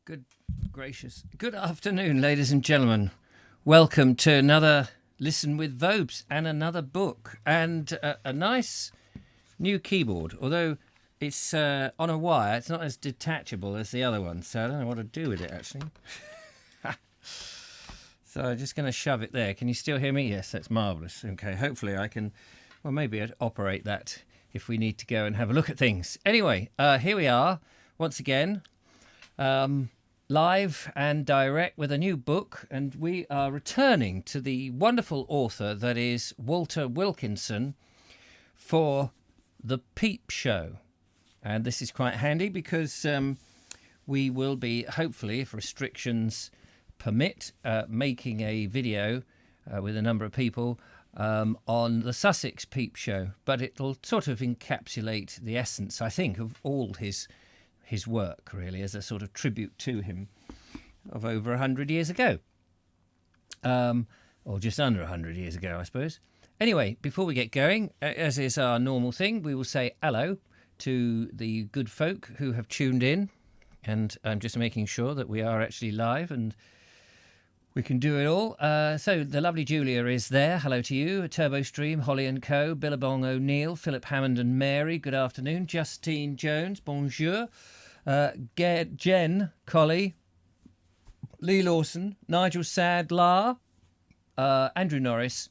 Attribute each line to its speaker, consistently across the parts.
Speaker 1: Good gracious. Good afternoon, ladies and gentlemen. Welcome to another Listen with Vobes and another book and a nice new keyboard. Although it's on a wire, it's not as detachable as the other one, so I don't know what to do with it actually. So I'm just going to shove it there. Can you still hear me? Yes, that's marvellous. Okay, hopefully I can, well, maybe I'd operate that if we need to go and have a look at things. Anyway, here we are once again. Live and direct with a new book, and we are returning to the wonderful author that is Walter Wilkinson for the Peep show. And this is quite handy because we will be, hopefully, if restrictions permit, making a video with a number of people on the Sussex Peep show. But it'll sort of encapsulate the essence, I think, of all his work, really, as a sort of tribute to him of over 100 years ago. Or just under 100 years ago, I suppose. Anyway, before we get going, as is our normal thing, we will say hello to the good folk who have tuned in. And I'm just making sure that we are actually live and we can do it all. So the lovely Julia is there. Hello to you. Turbo Stream, Holly and Co, Billabong O'Neill, Philip Hammond and Mary. Good afternoon. Justine Jones, bonjour. Jen Colley, Lee Lawson, Nigel Sadler, Andrew Norris,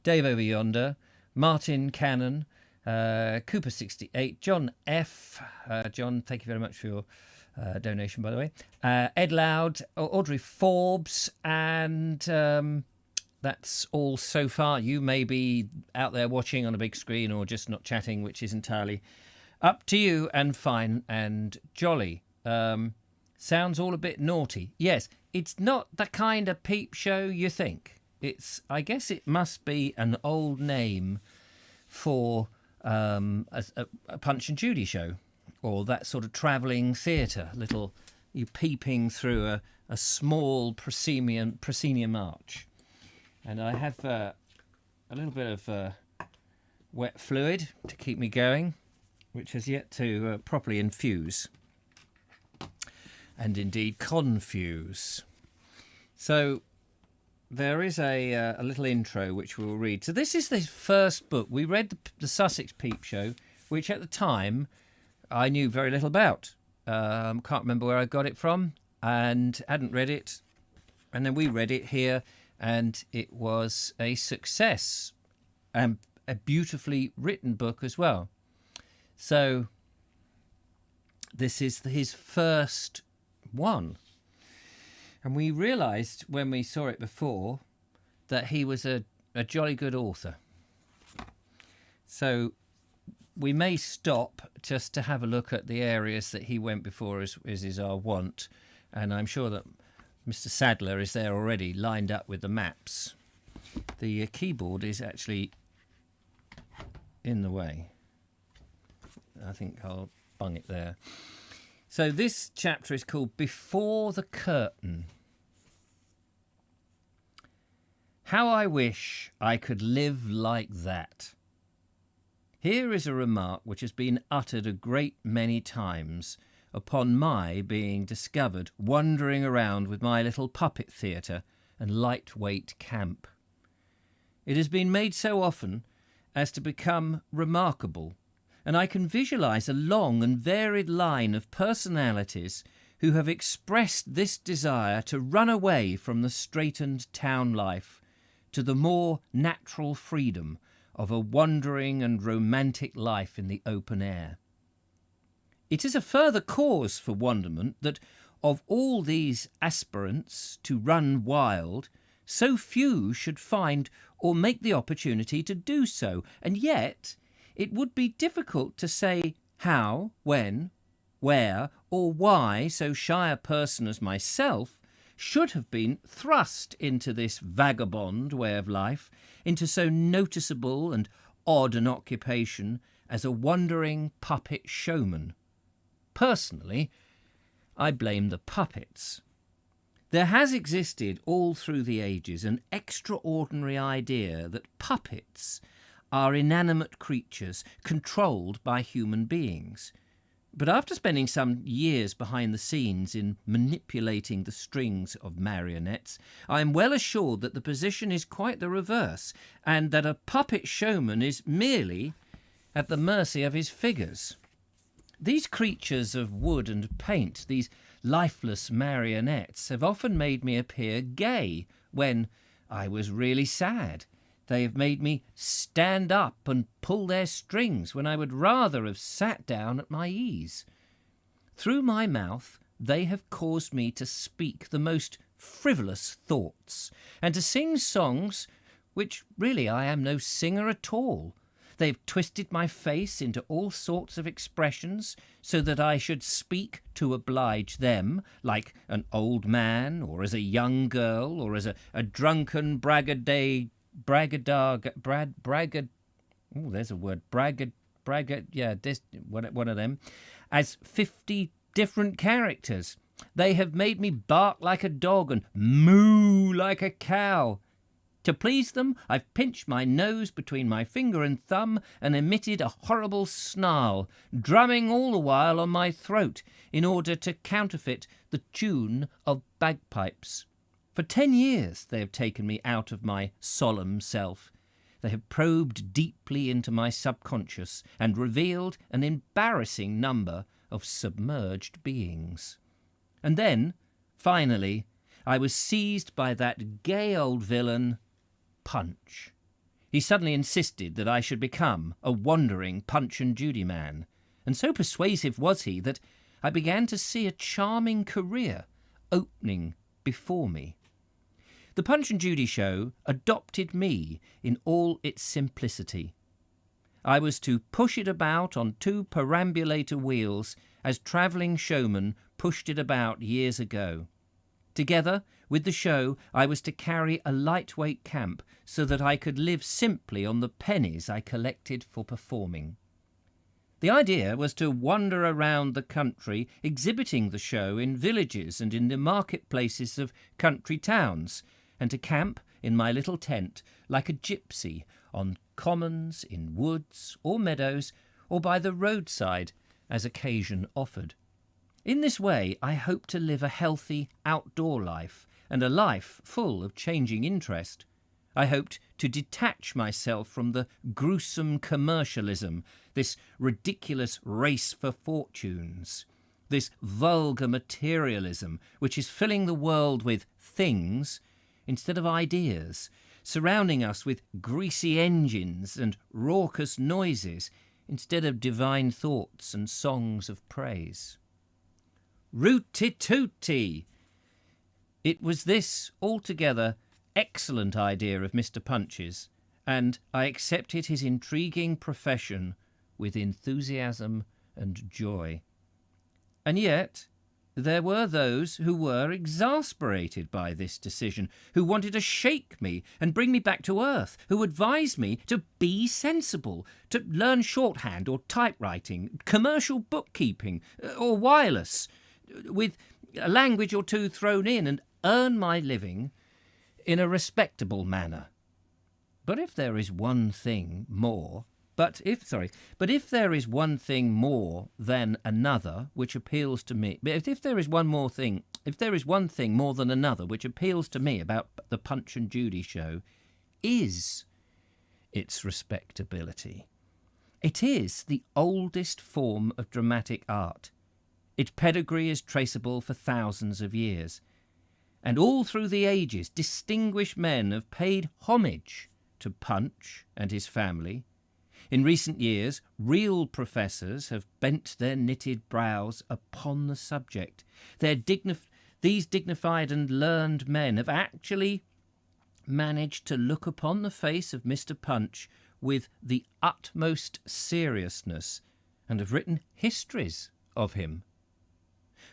Speaker 1: Dave Over Yonder, Martin Cannon, Cooper 68, John F. John, thank you very much for your donation, by the way. Ed Loud, Audrey Forbes, and that's all so far. You may be out there watching on a big screen or just not chatting, which is entirely up to you and fine and jolly. Sounds all a bit naughty. Yes, it's not the kind of peep show you think. I guess it must be an old name for a Punch and Judy show, or that sort of travelling theatre, you peeping through a small proscenium arch. And I have a little bit of wet fluid to keep me going, which has yet to properly infuse and indeed confuse. So there is a little intro which we'll read. So this is the first book. We read the Sussex Peep show, which at the time I knew very little about. Can't remember where I got it from and hadn't read it. And then we read it here and it was a success and a beautifully written book as well. So this is his first one. And we realised when we saw it before that he was a jolly good author. So we may stop just to have a look at the areas that he went before, as is our wont. And I'm sure that Mr. Sadler is there already, lined up with the maps. The keyboard is actually in the way. I think I'll bung it there. So this chapter is called Before the Curtain. How I wish I could live like that. Here is a remark which has been uttered a great many times upon my being discovered wandering around with my little puppet theatre and lightweight camp. It has been made so often as to become remarkable, and I can visualise a long and varied line of personalities who have expressed this desire to run away from the straitened town life to the more natural freedom of a wandering and romantic life in the open air. It is a further cause for wonderment that of all these aspirants to run wild, so few should find or make the opportunity to do so, and yet it would be difficult to say how, when, where, or why so shy a person as myself should have been thrust into this vagabond way of life, into so noticeable and odd an occupation as a wandering puppet showman. Personally, I blame the puppets. There has existed all through the ages an extraordinary idea that puppets are inanimate creatures controlled by human beings, But after spending some years behind the scenes in manipulating the strings of marionettes, I am well assured that the position is quite the reverse, and that a puppet showman is merely at the mercy of his figures. These creatures of wood and paint, these lifeless marionettes, have often made me appear gay when I was really sad. They have made me stand up and pull their strings when I would rather have sat down at my ease. Through my mouth they have caused me to speak the most frivolous thoughts, and to sing songs which really I am no singer at all. They've twisted my face into all sorts of expressions so that I should speak to oblige them, like an old man, or as a young girl, or as a drunken braggart, one of them, as 50 different characters. They have made me bark like a dog and moo like a cow. To please them, I've pinched my nose between my finger and thumb and emitted a horrible snarl, drumming all the while on my throat in order to counterfeit the tune of bagpipes. For 10 years they have taken me out of my solemn self. They have probed deeply into my subconscious and revealed an embarrassing number of submerged beings. And then, finally, I was seized by that gay old villain, Punch. He suddenly insisted that I should become a wandering Punch and Judy man, and so persuasive was he that I began to see a charming career opening before me. The Punch and Judy show adopted me in all its simplicity. I was to push it about on 2 perambulator wheels as travelling showmen pushed it about years ago. Together with the show, I was to carry a lightweight camp so that I could live simply on the pennies I collected for performing. The idea was to wander around the country exhibiting the show in villages and in the marketplaces of country towns, and to camp in my little tent like a gypsy on commons, in woods or meadows, or by the roadside as occasion offered. In this way I hope to live a healthy outdoor life, and a life full of changing interest. I hoped to detach myself from the gruesome commercialism, this ridiculous race for fortunes, this vulgar materialism which is filling the world with things instead of ideas, surrounding us with greasy engines and raucous noises instead of divine thoughts and songs of praise. Rooty-tooty! It was this altogether excellent idea of Mr. Punch's, and I accepted his intriguing profession with enthusiasm and joy. And yet there were those who were exasperated by this decision, who wanted to shake me and bring me back to earth, who advised me to be sensible, to learn shorthand or typewriting, commercial bookkeeping, or wireless, with a language or two thrown in, and earn my living in a respectable manner. But if there is one thing more, if there is one thing more than another which appeals to me, if there is one thing more than another which appeals to me about the Punch and Judy show, is its respectability. It is the oldest form of dramatic art. Its pedigree is traceable for thousands of years, and all through the ages distinguished men have paid homage to Punch and his family. In recent years, real professors have bent their knitted brows upon the subject. These dignified and learned men have actually managed to look upon the face of Mr. Punch with the utmost seriousness, and have written histories of him.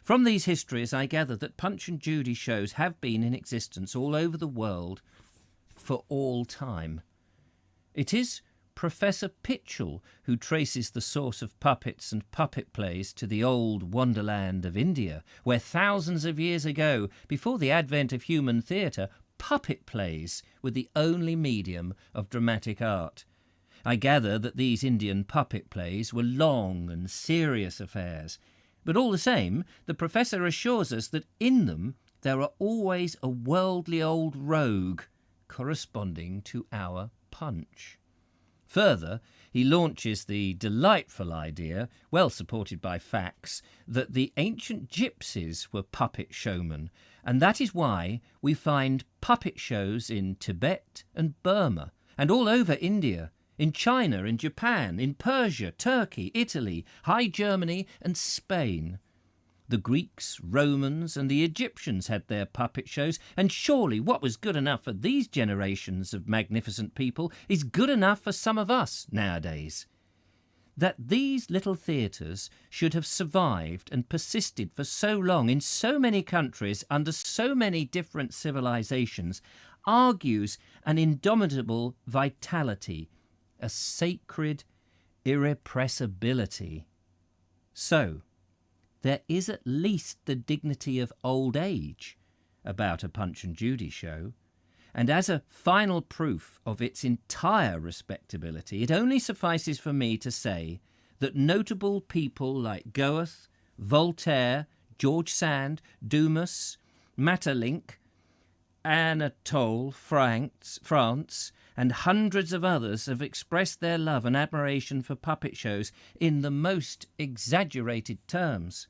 Speaker 1: From these histories I gather that Punch and Judy shows have been in existence all over the world for all time. It is Professor Pitchell who traces the source of puppets and puppet plays to the old wonderland of India, where thousands of years ago, before the advent of human theatre, puppet plays were the only medium of dramatic art. I gather that these Indian puppet plays were long and serious affairs, but all the same, the professor assures us that in them there are always a worldly old rogue corresponding to our Punch. Further, he launches the delightful idea, well supported by facts, that the ancient gypsies were puppet showmen, and that is why we find puppet shows in Tibet and Burma, and all over India, in China, in Japan, in Persia, Turkey, Italy, High Germany and Spain. The Greeks, Romans and the Egyptians had their puppet shows, and surely what was good enough for these generations of magnificent people is good enough for some of us nowadays. That these little theatres should have survived and persisted for so long in so many countries under so many different civilizations argues an indomitable vitality, a sacred irrepressibility. So, there is at least the dignity of old age about a Punch and Judy show, and as a final proof of its entire respectability, it only suffices for me to say that notable people like Goethe, Voltaire, George Sand, Dumas, Maeterlinck, Anatole France, and hundreds of others have expressed their love and admiration for puppet shows in the most exaggerated terms.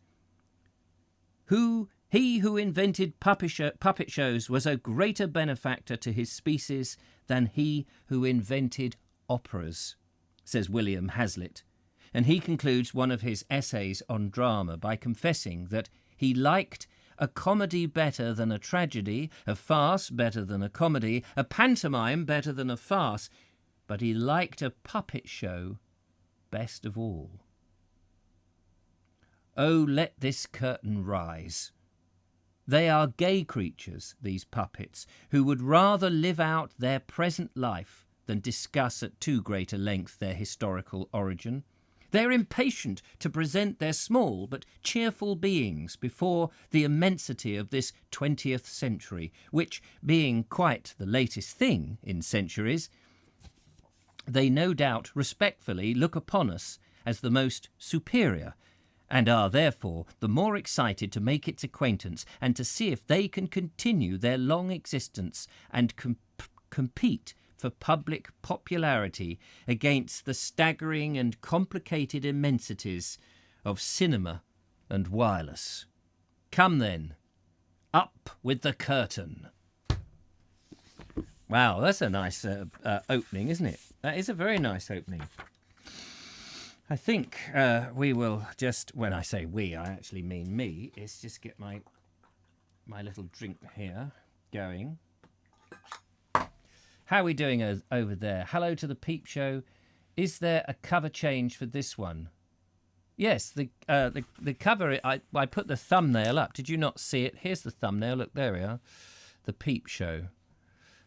Speaker 1: He who invented puppet shows was a greater benefactor to his species than he who invented operas, says William Hazlitt, and he concludes one of his essays on drama by confessing that he liked a comedy better than a tragedy, a farce better than a comedy, a pantomime better than a farce, but he liked a puppet show best of all. Oh, let this curtain rise. They are gay creatures, these puppets, who would rather live out their present life than discuss at too great a length their historical origin. They're impatient to present their small but cheerful beings before the immensity of this 20th century, which, being quite the latest thing in centuries, they no doubt respectfully look upon us as the most superior, and are therefore the more excited to make its acquaintance and to see if they can continue their long existence and compete for public popularity against the staggering and complicated immensities of cinema and wireless. Come then, up with the curtain. Wow, that's a nice opening, isn't it? That is a very nice opening. I think we will just, when I say we, I actually mean me, is just get my little drink here going. How are we doing over there? Hello to the Peep Show. Is there a cover change for this one? Yes, the cover, I put the thumbnail up. Did you not see it? Here's the thumbnail. Look, there we are. The Peep Show.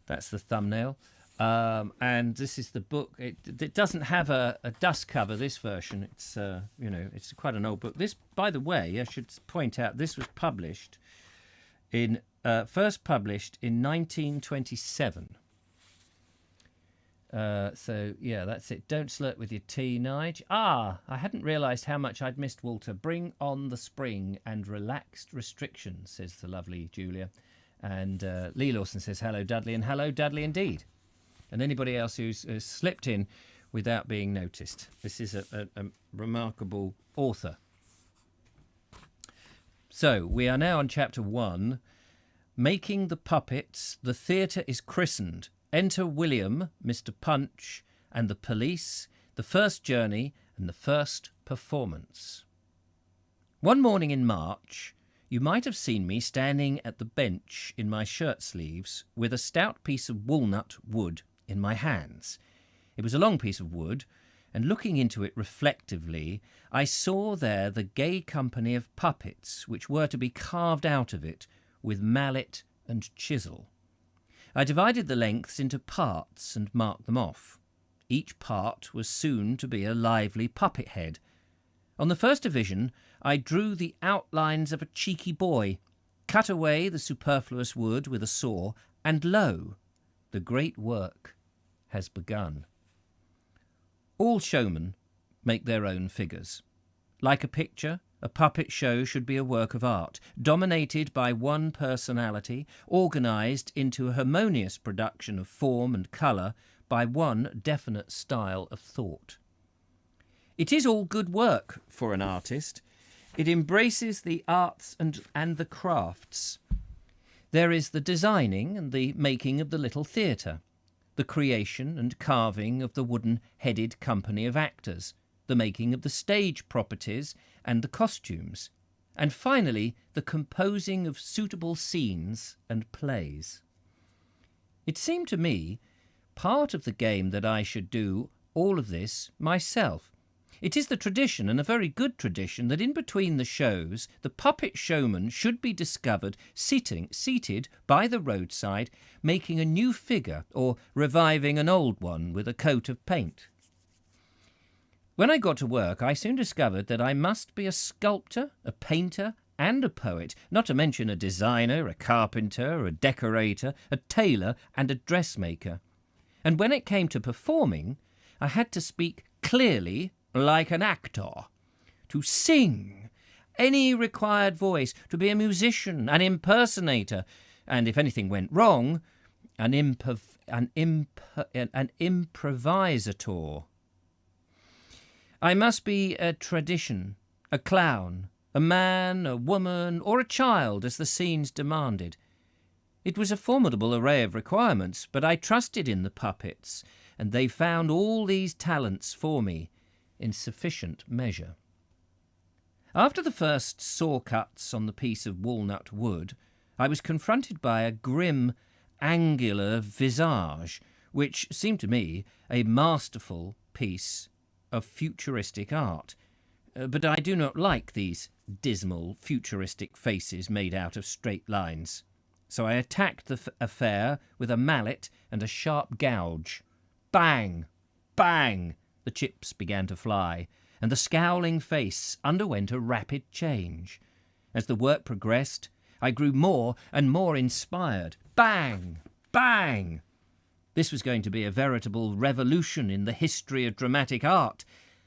Speaker 1: That's the thumbnail. And this is the book. It doesn't have a dust cover, this version. It's, it's quite an old book. This, by the way, I should point out, this was published first published in 1927. So, yeah, that's it. Don't slurp with your tea, Nige. I hadn't realised how much I'd missed Walter. Bring on the spring and relaxed restrictions, says the lovely Julia. And Lee Lawson says, hello, Dudley, and hello, Dudley, indeed. And anybody else who's slipped in without being noticed. This is a remarkable author. So, we are now on chapter 1. Making the puppets, the theatre is christened. Enter William, Mr. Punch, and the police, the first journey, and the first performance. One morning in March, you might have seen me standing at the bench in my shirt sleeves with a stout piece of walnut wood in my hands. It was a long piece of wood, and looking into it reflectively, I saw there the gay company of puppets which were to be carved out of it with mallet and chisel. I divided the lengths into parts and marked them off. Each part was soon to be a lively puppet head. On the first division, I drew the outlines of a cheeky boy, cut away the superfluous wood with a saw, and lo, the great work has begun. All showmen make their own figures. Like a picture, a puppet show should be a work of art, dominated by one personality, organised into a harmonious production of form and colour by one definite style of thought. It is all good work for an artist. It embraces the arts and the crafts. There is the designing and the making of the little theatre, the creation and carving of the wooden-headed company of actors, the making of the stage properties and the costumes, and finally the composing of suitable scenes and plays. It seemed to me part of the game that I should do all of this myself. It is the tradition, and a very good tradition, that in between the shows the puppet showman should be discovered seated by the roadside, making a new figure or reviving an old one with a coat of paint. When I got to work, I soon discovered that I must be a sculptor, a painter, and a poet, not to mention a designer, a carpenter, a decorator, a tailor, and a dressmaker. And when it came to performing, I had to speak clearly like an actor, to sing any required voice, to be a musician, an impersonator, and if anything went wrong, an improvisator. I must be a tradition, a clown, a man, a woman, or a child, as the scenes demanded. It was a formidable array of requirements, but I trusted in the puppets, and they found all these talents for me in sufficient measure. After the first saw cuts on the piece of walnut wood, I was confronted by a grim, angular visage, which seemed to me a masterful piece of futuristic art. But I do not like these dismal, futuristic faces made out of straight lines. So I attacked the affair with a mallet and a sharp gouge. Bang! Bang! The chips began to fly, and the scowling face underwent a rapid change. As the work progressed, I grew more and more inspired. Bang! Bang! This was going to be a veritable revolution in the history of dramatic art.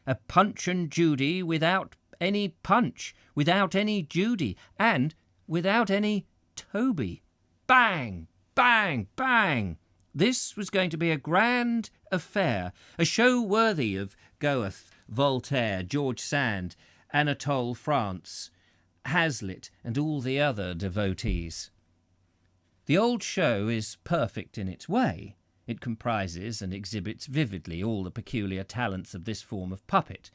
Speaker 1: A Punch and Judy without any Punch, without any Judy, and without any Toby. Bang! Bang! Bang! This was going to be a grand affair, a show worthy of Goethe, Voltaire, George Sand, Anatole France, Hazlitt, and all the other devotees. The old show is perfect in its way. It comprises and exhibits vividly all the peculiar talents of this form of puppet.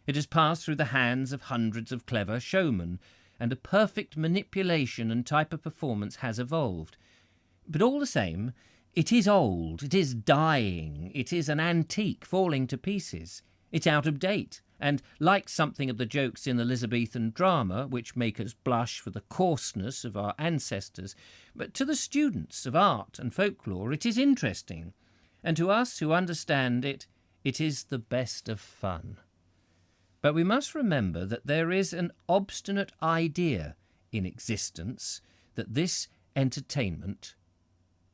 Speaker 1: It has passed through the hands of hundreds of clever showmen, and a perfect manipulation and type of performance has evolved. But all the same, it is old, it is dying, it is an antique falling to pieces. It's out of date, and like something of the jokes in Elizabethan drama, which make us blush for the coarseness of our ancestors, but to the students of art and folklore it is interesting, and to us who understand it, it is the best of fun. But we must remember that there is an obstinate idea in existence that this entertainment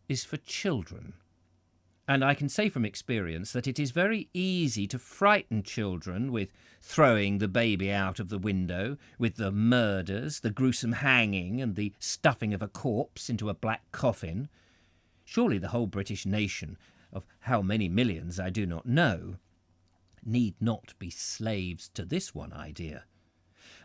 Speaker 1: is for children. And I can say from experience that it is very easy to frighten children with throwing the baby out of the window, with the murders, the gruesome hanging, and the stuffing of a corpse into a black coffin. Surely the whole British nation, of how many millions I do not know, need not be slaves to this one idea.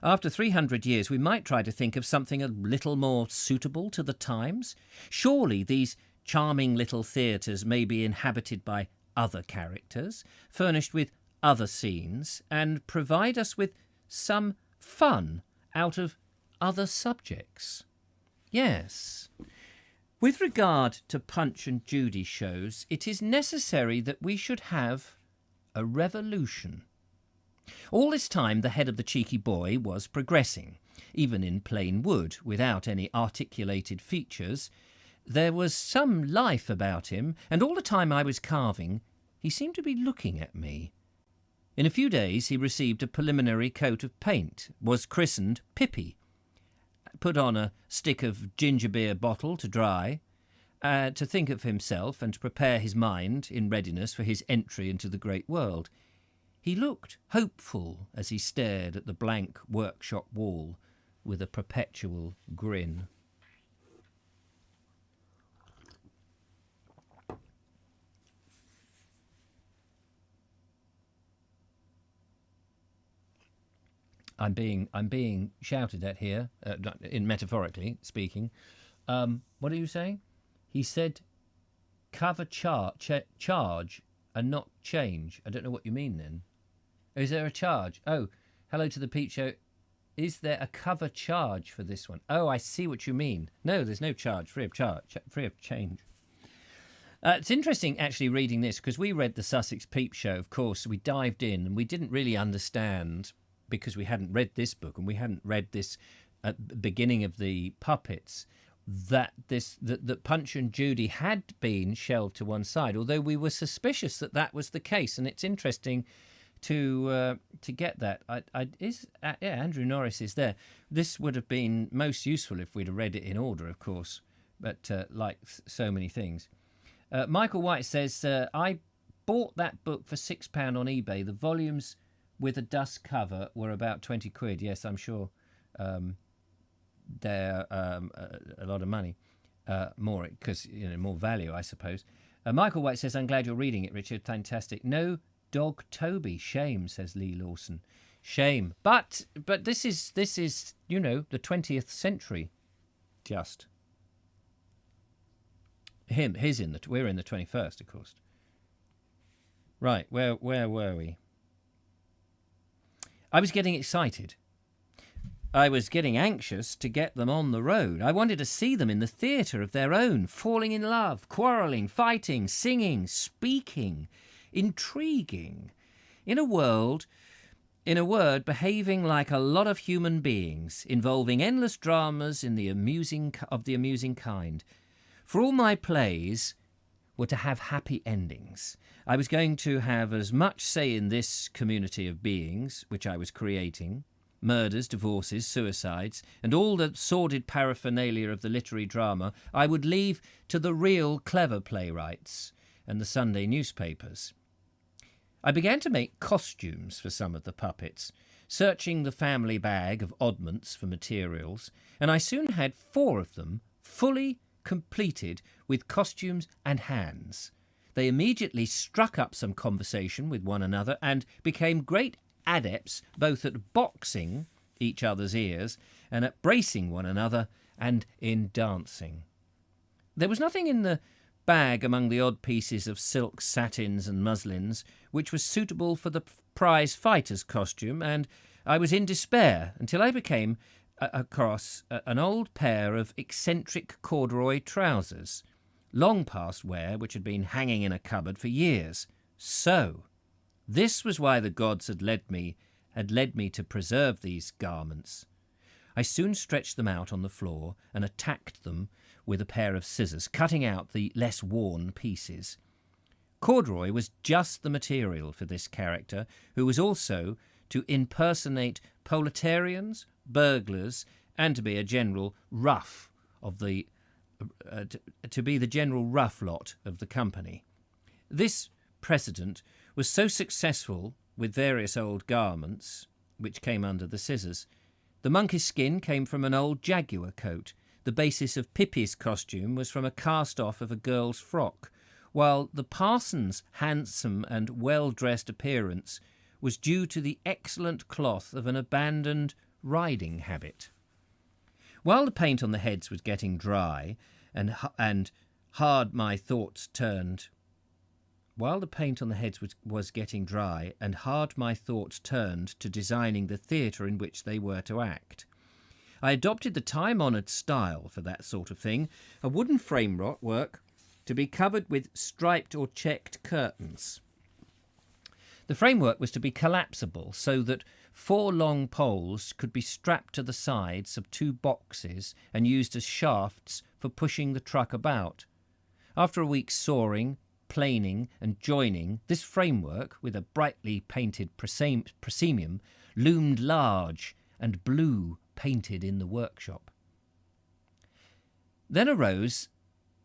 Speaker 1: After 300 years, we might try to think of something a little more suitable to the times. Surely these charming little theatres may be inhabited by other characters, furnished with other scenes, and provide us with some fun out of other subjects. Yes. With regard to Punch and Judy shows, it is necessary that we should have a revolution. All this time the head of the cheeky boy was progressing, even in plain wood, without any articulated features. There was some life about him, and all the time I was carving, he seemed to be looking at me. In a few days he received a preliminary coat of paint, was christened Pippy, put on a stick of ginger beer bottle to dry, to think of himself and to prepare his mind in readiness for his entry into the great world. He looked hopeful as he stared at the blank workshop wall with a perpetual grin. I'm being shouted at here, in metaphorically speaking. What are you saying? He said, cover charge and not change. I don't know what you mean then. Is there a charge? Oh, hello to the Peep Show. Is there a cover charge for this one? Oh, I see what you mean. No, there's no charge. Free of charge. Free of change. It's interesting actually reading this, because we read the Sussex Peep Show, of course. We dived in and we didn't really understand, because we hadn't read this book and we hadn't read this at the beginning of the puppets, that Punch and Judy had been shelved to one side, although we were suspicious that that was the case. And it's interesting to get that. Andrew Norris is there. This would have been most useful if we'd have read it in order, of course, but like so many things. Michael White says, I bought that book for £6 on eBay. The volumes with a dust cover were about 20 quid. Yes, I'm sure they're a lot of money. More, because, more value, I suppose. Michael White says, I'm glad you're reading it, Richard. Fantastic. No dog Toby. Shame, says Lee Lawson. Shame. But this is the 20th century. Just. We're in the 21st, of course. Right, where were we? I was getting excited. I was getting anxious to get them on the road. I wanted to see them in the theatre of their own, falling in love, quarrelling, fighting, singing, speaking, intriguing. In a word, behaving like a lot of human beings, involving endless dramas of the amusing kind. For all my plays were to have happy endings. I was going to have as much say in this community of beings which I was creating, murders, divorces, suicides, and all the sordid paraphernalia of the literary drama I would leave to the real clever playwrights and the Sunday newspapers. I began to make costumes for some of the puppets, searching the family bag of oddments for materials, and I soon had 4 of them fully completed with costumes and hands. They immediately struck up some conversation with one another and became great adepts both at boxing each other's ears and at bracing one another and in dancing. There was nothing in the bag among the odd pieces of silks, satins and muslins which was suitable for the prize fighter's costume, and I was in despair until I came across an old pair of eccentric corduroy trousers, long past wear, which had been hanging in a cupboard for years. So, this was why the gods had led me to preserve these garments. I soon stretched them out on the floor and attacked them with a pair of scissors, cutting out the less worn pieces. Corduroy was just the material for this character, who was also to impersonate proletarians, burglars, and to be a general rough of the to be the general rough lot of the company. This precedent was so successful with various old garments which came under the scissors. The monkey's skin came from an old jaguar coat. The basis of Pippi's costume was from a cast-off of a girl's frock, while the parson's handsome and well-dressed appearance was due to the excellent cloth of an abandoned riding habit. While the paint on the heads was getting dry and hard my thoughts turned to designing the theatre in which they were to act. I adopted the time-honoured style for that sort of thing, a wooden framework to be covered with striped or checked curtains. The framework was to be collapsible so that 4 long poles could be strapped to the sides of 2 boxes and used as shafts for pushing the truck about. After a week's sawing, planing and joining, this framework, with a brightly painted proscenium, loomed large and blue painted in the workshop. Then arose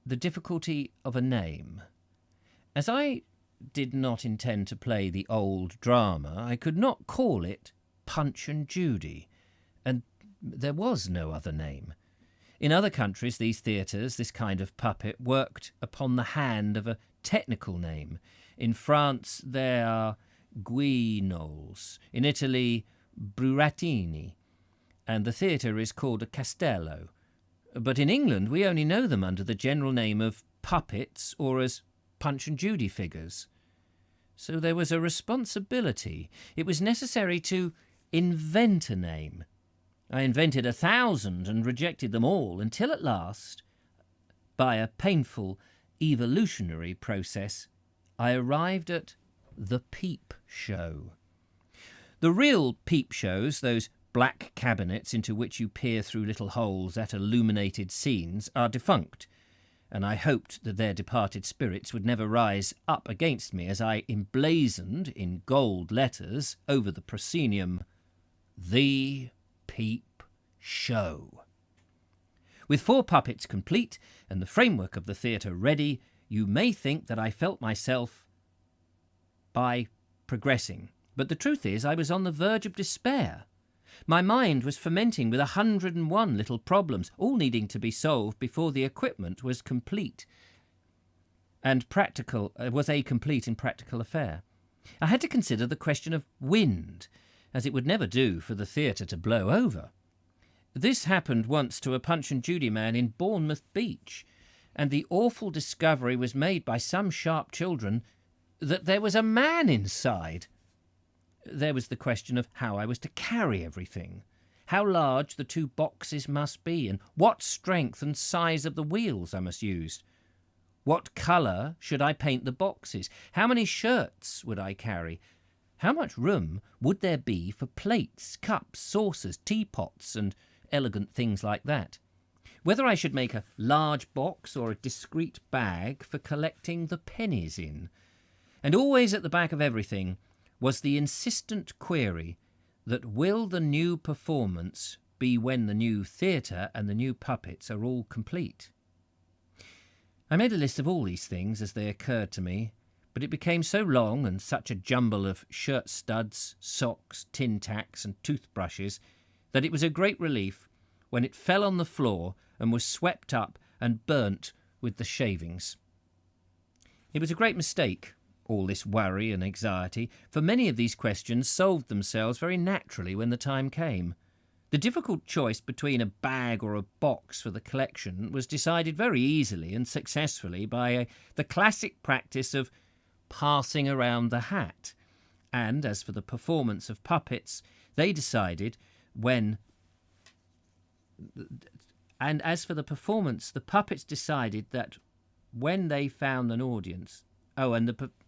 Speaker 1: the difficulty of a name. As I did not intend to play the old drama, I could not call it Punch and Judy, and there was no other name. In other countries, these theatres, this kind of puppet, worked upon the hand of a technical name. In France, there are guignols. In Italy, burattini. And the theatre is called a castello. But in England, we only know them under the general name of puppets or as Punch and Judy figures. So there was a responsibility. It was necessary to invent a name. I invented 1,000 and rejected them all until at last, by a painful evolutionary process, I arrived at the Peep Show. The real Peep shows, those black cabinets into which you peer through little holes at illuminated scenes, are defunct, and I hoped that their departed spirits would never rise up against me as I emblazoned in gold letters over the proscenium, "The Peep Show." With 4 puppets complete and the framework of the theatre ready, you may think that I felt myself by progressing. But the truth is, I was on the verge of despair. My mind was fermenting with 101 little problems, all needing to be solved before the equipment was complete and was a complete and practical affair. I had to consider the question of wind, as it would never do for the theatre to blow over. This happened once to a Punch and Judy man in Bournemouth Beach, and the awful discovery was made by some sharp children that there was a man inside. There was the question of how I was to carry everything, how large the 2 boxes must be, and what strength and size of the wheels I must use. What colour should I paint the boxes? How many shirts would I carry? How much room would there be for plates, cups, saucers, teapots, and elegant things like that? Whether I should make a large box or a discreet bag for collecting the pennies in. And always at the back of everything was the insistent query that will the new performance be when the new theatre and the new puppets are all complete? I made a list of all these things as they occurred to me, but it became so long and such a jumble of shirt studs, socks, tin tacks and toothbrushes that it was a great relief when it fell on the floor and was swept up and burnt with the shavings. It was a great mistake, all this worry and anxiety, for many of these questions solved themselves very naturally when the time came. The difficult choice between a bag or a box for the collection was decided very easily and successfully by the classic practice of passing around the hat. And as for the performance of puppets, they decided when... And as for the performance, the puppets decided that when they found an audience...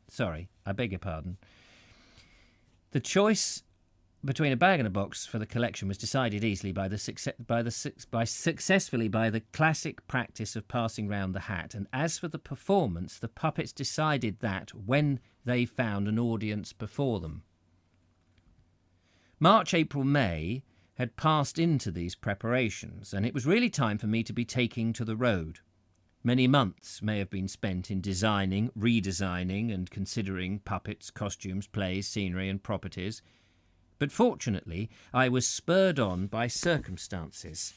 Speaker 1: Sorry, I beg your pardon. The choice between a bag and a box for the collection was decided easily successfully by the classic practice of passing round the hat. And as for the performance, the puppets decided that when they found an audience before them. March, April, May had passed into these preparations, and it was really time for me to be taking to the road. Many months may have been spent in designing, redesigning, and considering puppets, costumes, plays, scenery, and properties. But fortunately, I was spurred on by circumstances.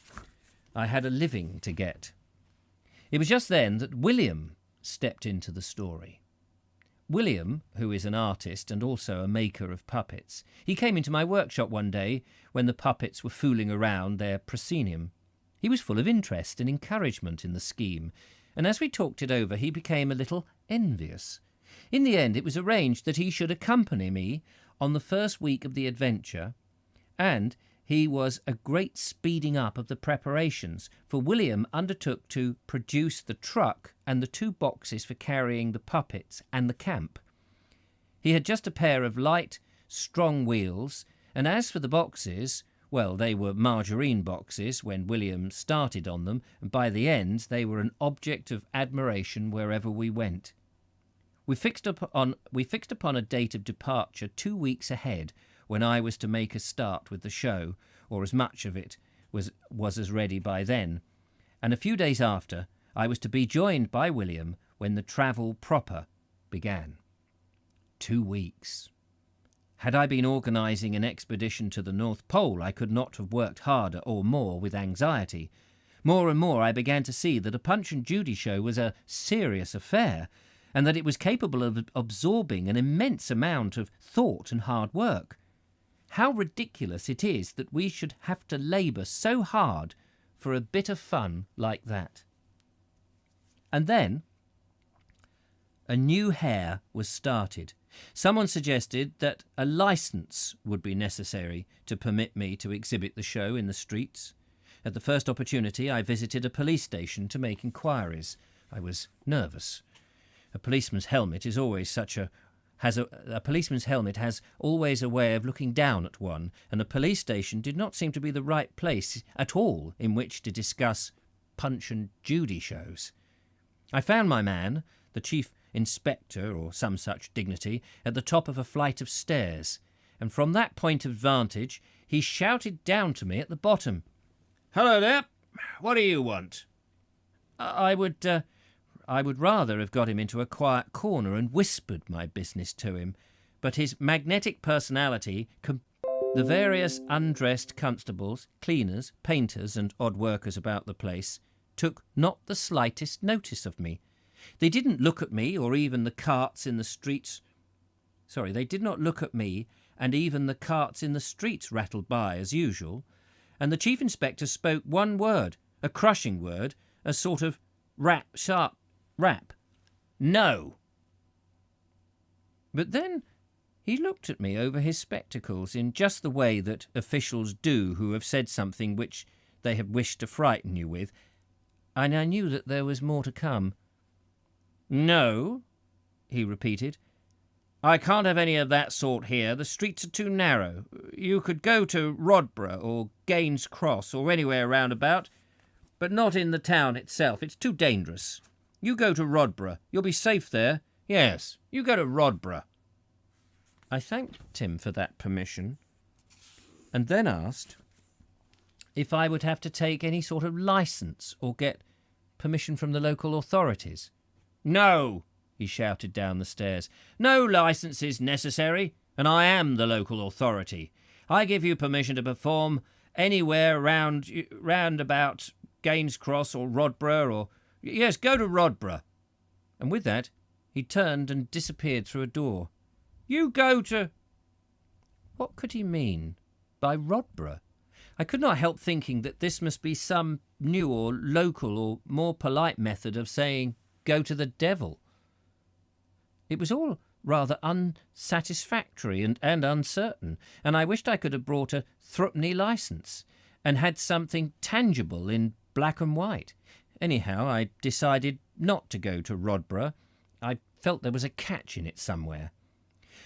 Speaker 1: I had a living to get. It was just then that William stepped into the story. William, who is an artist and also a maker of puppets, he came into my workshop one day when the puppets were fooling around their proscenium. He was full of interest and encouragement in the scheme, and as we talked it over, he became a little envious. In the end, it was arranged that he should accompany me on the first week of the adventure, and he was a great speeding up of the preparations, for William undertook to produce the truck and the 2 boxes for carrying the puppets and the camp. He had just a pair of light, strong wheels, and as for the boxes, well, they were margarine boxes when William started on them, and by the end they were an object of admiration wherever we went. We fixed upon a date of departure 2 weeks ahead, when I was to make a start with the show, or as much of it was as ready by then, and a few days after I was to be joined by William when the travel proper began. 2 weeks. Had I been organising an expedition to the North Pole, I could not have worked harder or more with anxiety. More and more I began to see that a Punch and Judy show was a serious affair, and that it was capable of absorbing an immense amount of thought and hard work. How ridiculous it is that we should have to labour so hard for a bit of fun like that. And then a new hare was started. Someone suggested that a licence would be necessary to permit me to exhibit the show in the streets. At the first opportunity, I visited a police station to make inquiries. I was nervous. A policeman's helmet is always a policeman's helmet has always a way of looking down at one, and the police station did not seem to be the right place at all in which to discuss Punch and Judy shows. I found my man, the chief inspector or some such dignity, at the top of a flight of stairs, and from that point of vantage he shouted down to me at the bottom. "Hello there! What do you want?" I would rather have got him into a quiet corner and whispered my business to him, but his magnetic personality, the various undressed constables, cleaners, painters, and odd workers about the place, took not the slightest notice of me. They didn't look at me, or even the carts in the streets. They did not look at me, and even the carts in the streets rattled by as usual. And the chief inspector spoke one word, a crushing word, a sort of sharp rap. "No." But then he looked at me over his spectacles in just the way that officials do who have said something which they have wished to frighten you with, and I knew that there was more to come. "No," he repeated. "I can't have any of that sort here. The streets are too narrow. You could go to Rodborough or Gaynes Cross or anywhere round about, but not in the town itself. It's too dangerous. You go to Rodborough. You'll be safe there. Yes, you go to Rodborough." I thanked him for that permission, and then asked if I would have to take any sort of licence or get permission from the local authorities. "No," he shouted down the stairs. "No licence is necessary, and I am the local authority. I give you permission to perform anywhere round about Gaynes Cross or Rodborough or... Yes, go to Rodborough." And with that, he turned and disappeared through a door. "You go to..." What could he mean by Rodborough? I could not help thinking that this must be some new or local or more polite method of saying, "Go to the devil." It was all rather unsatisfactory and uncertain, and I wished I could have brought a threepenny licence and had something tangible in black and white. Anyhow, I decided not to go to Rodborough. I felt there was a catch in it somewhere.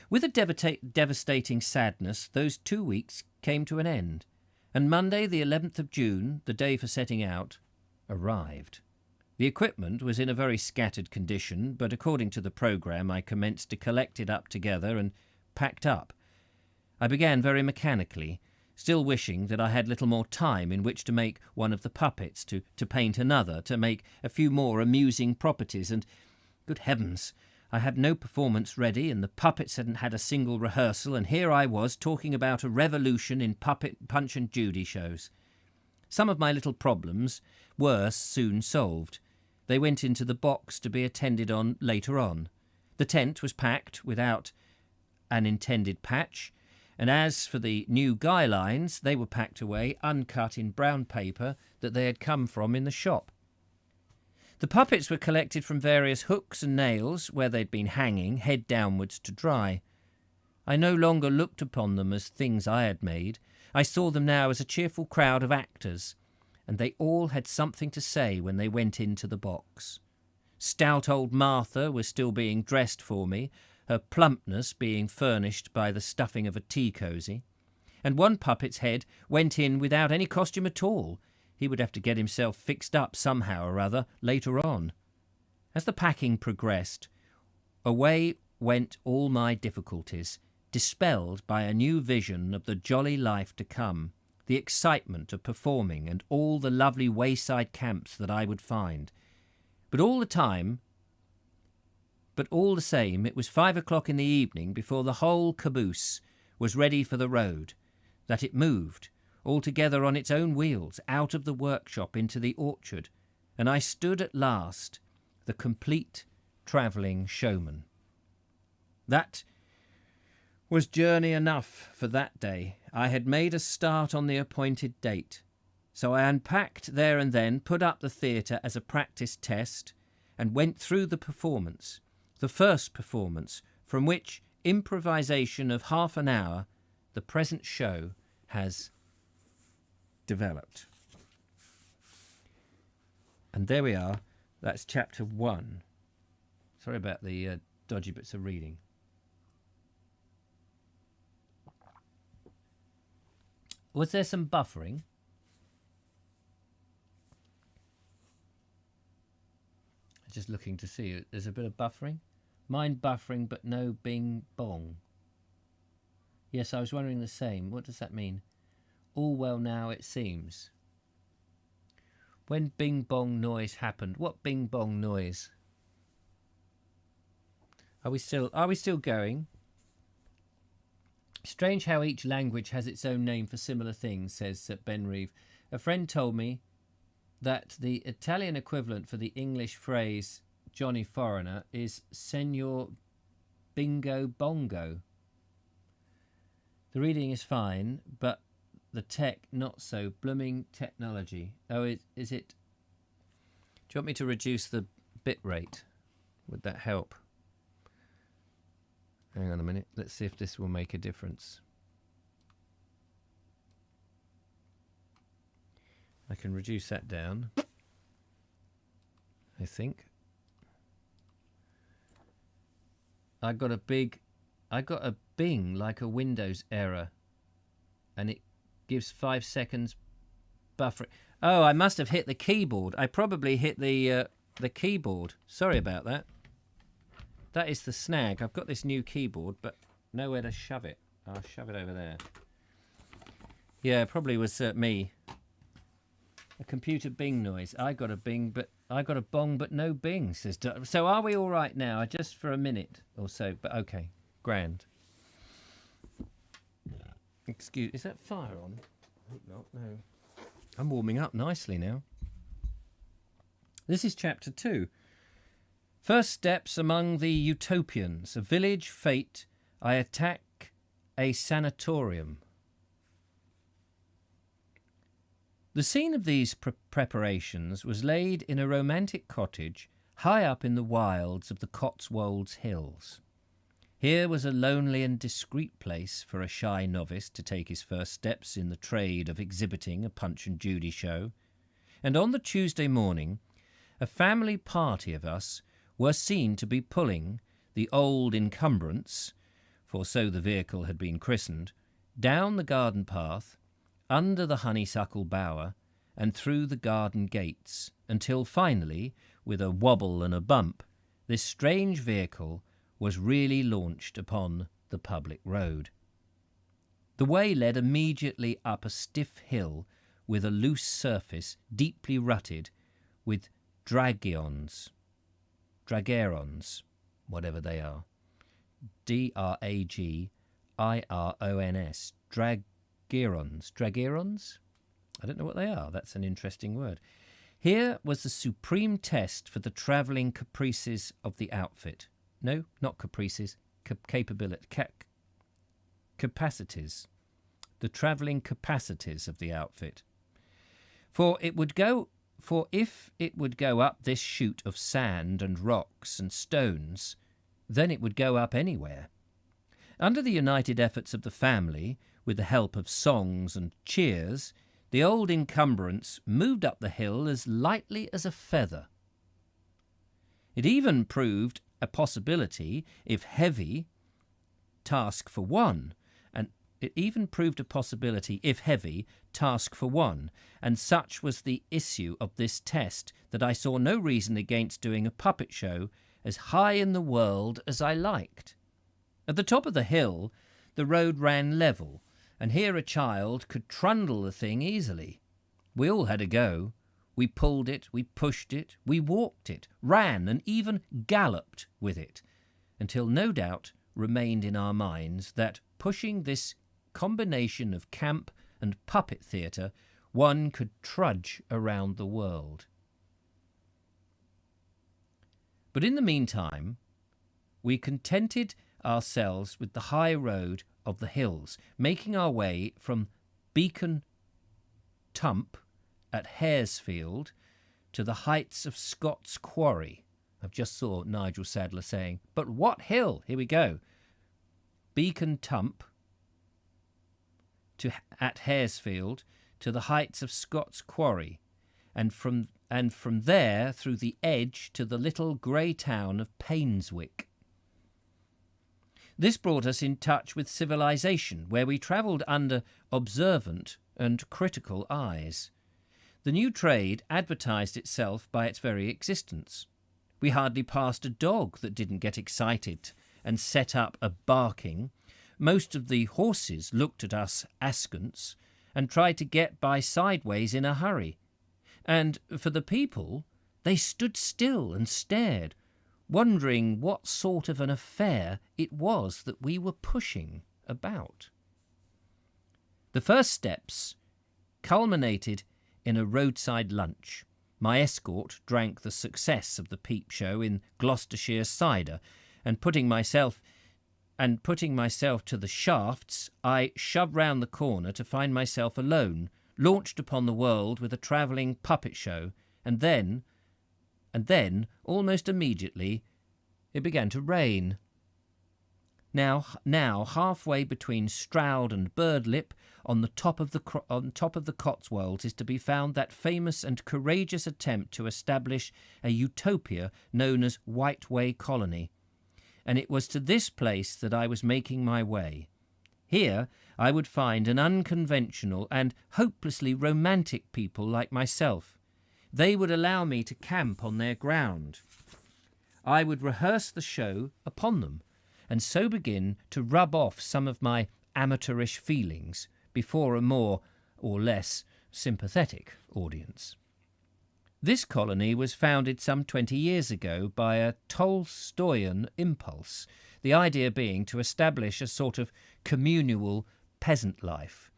Speaker 1: With a devastating sadness, those 2 weeks came to an end, and Monday, the 11th of June, the day for setting out, arrived. The equipment was in a very scattered condition, but according to the programme I commenced to collect it up together and packed up. I began very mechanically, still wishing that I had little more time in which to make one of the puppets, to paint another, to make a few more amusing properties, and, good heavens, I had no performance ready, and the puppets hadn't had a single rehearsal, and here I was talking about a revolution in Punch and Judy shows. Some of my little problems were soon solved. They went into the box to be attended on later on. The tent was packed without an intended patch, and as for the new guy lines, they were packed away uncut in brown paper that they had come from in the shop. The puppets were collected from various hooks and nails where they'd been hanging, head downwards, to dry. I no longer looked upon them as things I had made. I saw them now as a cheerful crowd of actors, and they all had something to say when they went into the box. Stout old Martha was still being dressed for me, her plumpness being furnished by the stuffing of a tea-cosy, and one puppet's head went in without any costume at all. He would have to get himself fixed up somehow or other later on. As the packing progressed, away went all my difficulties, dispelled by a new vision of the jolly life to come, the excitement of performing, and all the lovely wayside camps that I would find. But all the time, But all the same, it was 5 o'clock in the evening before the whole caboose was ready for the road, that it moved, altogether on its own wheels, out of the workshop into the orchard, and I stood at last, the complete travelling showman. That was journey enough for that day. I had made a start on the appointed date, so I unpacked there and then, put up the theatre as a practice test, and went through the performance, the first performance, from which improvisation of half an hour the present show has developed. And there we are. That's chapter 1. Sorry about the dodgy bits of reading. Was there some buffering? Just looking to see. There's a bit of buffering. Mine buffering, but no bing bong. Yes, I was wondering the same. What does that mean? All well now, it seems. When bing bong noise happened. What bing bong noise? Are we still going? Strange how each language has its own name for similar things, says Ben Reeve. A friend told me that the Italian equivalent for the English phrase Johnny Foreigner is Senor Bingo Bongo. The reading is fine, but the tech not so. Blooming technology. Oh, is it? Do you want me to reduce the bit rate? Would that help? Hang on a minute. Let's see if this will make a difference. I can reduce that down, I think. I got a bing like a Windows error, and it gives 5 seconds buffering. Oh, I must have hit the keyboard. I probably hit the keyboard. Sorry about that. That is the snag. I've got this new keyboard, but nowhere to shove it. I'll shove it over there. Yeah, probably was me. A computer bing noise. I got a bing, but I got a bong, but no bing. Says so. Are we all right now? Just for a minute or so. But okay, grand. Excuse. Is that fire on? I hope not. No. I'm warming up nicely now. This is chapter 2. First steps among the utopians. A village fate. I attack a sanatorium. The scene of these preparations was laid in a romantic cottage high up in the wilds of the Cotswolds Hills. Here was a lonely and discreet place for a shy novice to take his first steps in the trade of exhibiting a Punch and Judy show, and on the Tuesday morning a family party of us were seen to be pulling the old encumbrance, for so the vehicle had been christened, down the garden path, under the honeysuckle bower, and through the garden gates, until finally, with a wobble and a bump, this strange vehicle was really launched upon the public road. The way led immediately up a stiff hill with a loose surface deeply rutted with dragerons, whatever they are. Dragirons. Dragerons? I don't know what they are. That's an interesting word. Here was the supreme test for the travelling caprices of the outfit. No, not caprices. Capacities. The travelling capacities of the outfit. For if it would go up this chute of sand and rocks and stones, then it would go up anywhere. Under the united efforts of the family, with the help of songs and cheers, the old encumbrance moved up the hill as lightly as a feather. It even proved a possibility, if heavy, task for one, and such was the issue of this test that I saw no reason against doing a puppet show as high in the world as I liked. At the top of the hill, the road ran level, and here a child could trundle the thing easily. We all had a go. We pulled it, we pushed it, we walked it, ran and even galloped with it, until no doubt remained in our minds that pushing this combination of camp and puppet theatre, one could trudge around the world. But in the meantime, we contented ourselves with the high road of the hills, making our way from Beacon Tump at Haresfield to the heights of Scott's Quarry. I've just saw Nigel Sadler saying, but what hill? Here we go. Beacon Tump at Haresfield to the heights of Scott's Quarry, and from there through the edge to the little grey town of Painswick. This brought us in touch with civilization, where we travelled under observant and critical eyes. The new trade advertised itself by its very existence. We hardly passed a dog that didn't get excited and set up a barking. Most of the horses looked at us askance and tried to get by sideways in a hurry. And for the people, they stood still and stared, wondering what sort of an affair it was that we were pushing about. The first steps culminated in a roadside lunch. My escort drank the success of the Peep show in Gloucestershire cider, and putting myself to the shafts, I shoved round the corner to find myself alone, launched upon the world with a travelling puppet show, and then, almost immediately, it began to rain. Now, halfway between Stroud and Birdlip, on top of the Cotswolds, is to be found that famous and courageous attempt to establish a utopia known as Whiteway Colony, and it was to this place that I was making my way. Here I would find an unconventional and hopelessly romantic people like myself. They would allow me to camp on their ground. I would rehearse the show upon them, and so begin to rub off some of my amateurish feelings before a more or less sympathetic audience. This colony was founded some 20 years ago by a Tolstoyan impulse, the idea being to establish a sort of communal peasant life.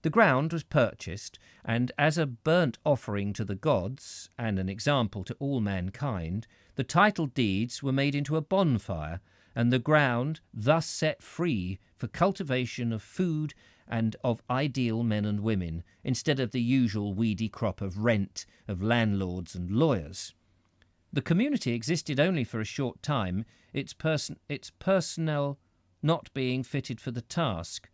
Speaker 1: The ground was purchased, and as a burnt offering to the gods, and an example to all mankind, the title deeds were made into a bonfire, and the ground thus set free for cultivation of food and of ideal men and women, instead of the usual weedy crop of rent of landlords and lawyers. The community existed only for a short time, its personnel not being fitted for the task.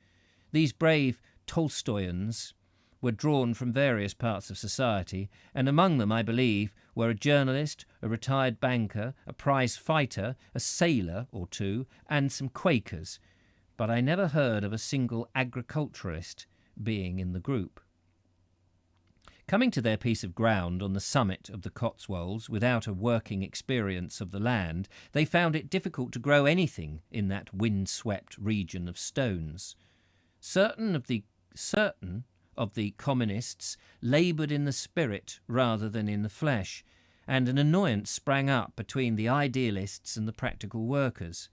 Speaker 1: These brave Tolstoyans were drawn from various parts of society, and among them, I believe, were a journalist, a retired banker, a prize fighter, a sailor or two, and some Quakers, but I never heard of a single agriculturist being in the group. Coming to their piece of ground on the summit of the Cotswolds without a working experience of the land, they found it difficult to grow anything in that wind-swept region of stones. Certain of the communists laboured in the spirit rather than in the flesh, and an annoyance sprang up between the idealists and the practical workers.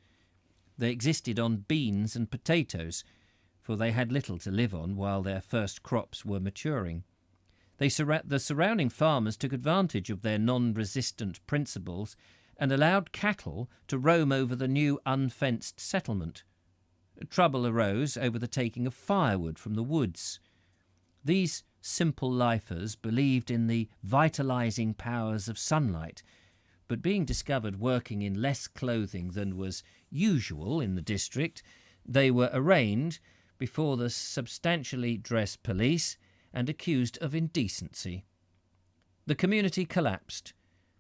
Speaker 1: They existed on beans and potatoes, for they had little to live on while their first crops were maturing. The surrounding farmers took advantage of their non-resistant principles and allowed cattle to roam over the new unfenced settlement. Trouble arose over the taking of firewood from the woods. These simple lifers believed in the vitalising powers of sunlight, but being discovered working in less clothing than was usual in the district, they were arraigned before the substantially dressed police and accused of indecency. The community collapsed,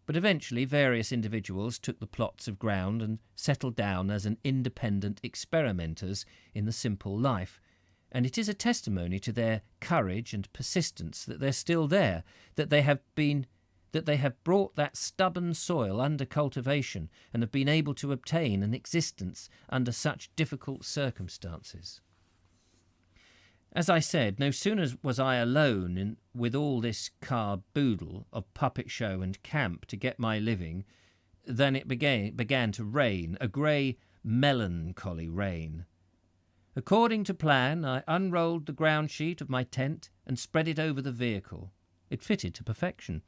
Speaker 1: but eventually various individuals took the plots of ground and settled down as an independent experimenters in the simple life, and it is a testimony to their courage and persistence that they're still there, that they have brought that stubborn soil under cultivation and have been able to obtain an existence under such difficult circumstances. As I said, no sooner was I alone with all this carboodle of puppet show and camp to get my living than it began to rain, a grey, melancholy rain. According to plan, I unrolled the ground sheet of my tent and spread it over the vehicle. It fitted to perfection.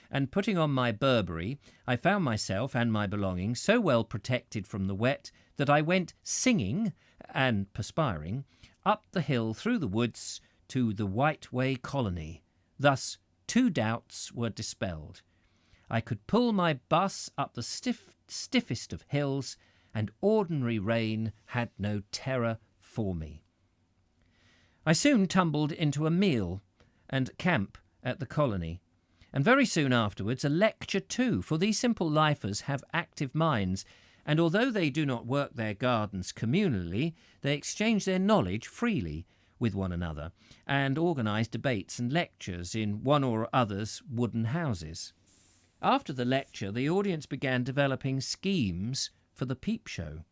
Speaker 1: And putting on my Burberry, I found myself and my belongings so well protected from the wet that I went singing and perspiring up the hill through the woods to the White Way colony. Thus 2 doubts were dispelled. I could pull my bus up the stiffest of hills, and ordinary rain had no terror for me. I soon tumbled into a meal and camp at the colony, and very soon afterwards a lecture too, for these simple lifers have active minds, and although they do not work their gardens communally, they exchange their knowledge freely with one another, and organise debates and lectures in one or other's wooden houses. After the lecture, the audience began developing schemes for the Peep show.